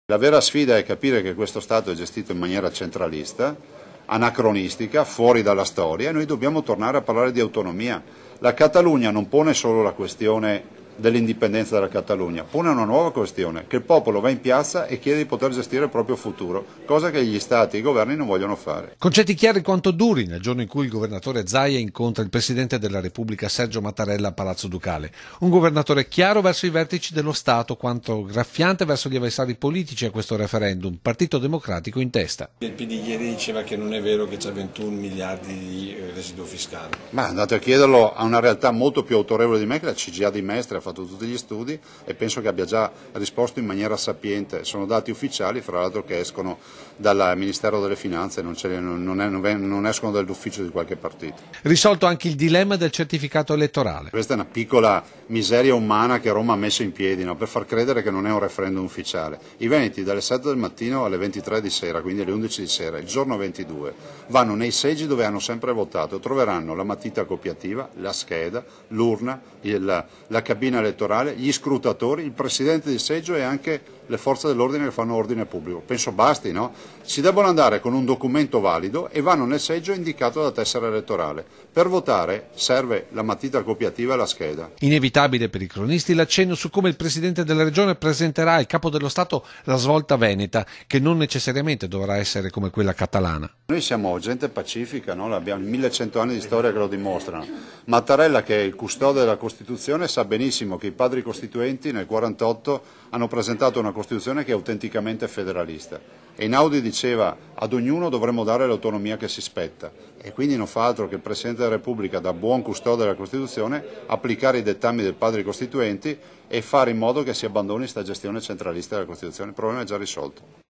La vera sfida è capire che questo Stato è gestito in maniera centralista, anacronistica, fuori dalla storia, e noi dobbiamo tornare a parlare di autonomia. La Catalogna non pone solo la questione dell'indipendenza della Catalogna, pone una nuova questione, che il popolo va in piazza e chiede di poter gestire il proprio futuro, cosa che gli Stati e i governi non vogliono fare. Concetti chiari quanto duri nel giorno in cui il governatore Zaia incontra il Presidente della Repubblica Sergio Mattarella a Palazzo Ducale. Un governatore chiaro verso i vertici dello Stato, quanto graffiante verso gli avversari politici a questo referendum, Partito Democratico in testa. Il PD ieri diceva che non è vero che c'è 21 miliardi di residuo fiscale. Ma andate a chiederlo a una realtà molto più autorevole di me, che la CGIA di Mestre ha fatto tutti gli studi e penso che abbia già risposto in maniera sapiente. Sono dati ufficiali, fra l'altro, che escono dal Ministero delle Finanze, non escono dall'ufficio di qualche partito. Risolto anche il dilemma del certificato elettorale. Questa è una piccola miseria umana che Roma ha messo in piedi, no? Per far credere che non è un referendum ufficiale. I veneti dalle 7 del mattino alle 23 di sera, quindi alle 11 di sera, il giorno 22, vanno nei seggi dove hanno sempre votato, troveranno la matita copiativa, la scheda, l'urna, la cabina elettorale, gli scrutatori, il presidente di seggio e anche le forze dell'ordine che fanno ordine pubblico. Penso basti, no? Si debbono andare con un documento valido e vanno nel seggio indicato da tessera elettorale. Per votare serve la matita copiativa e la scheda. Inevitabile per i cronisti l'accenno su come il Presidente della Regione presenterà al Capo dello Stato la svolta veneta, che non necessariamente dovrà essere come quella catalana. Noi siamo gente pacifica, no? Abbiamo 1100 anni di storia che lo dimostrano. Mattarella, che è il custode della Costituzione, sa benissimo che i padri costituenti nel 1948 hanno presentato una Costituzione che è autenticamente federalista. Einaudi diceva: ad ognuno dovremmo dare l'autonomia che si spetta, e quindi non fa altro che il Presidente della Repubblica, da buon custode della Costituzione, applicare i dettami dei padri costituenti e fare in modo che si abbandoni questa gestione centralista della Costituzione. Il problema è già risolto.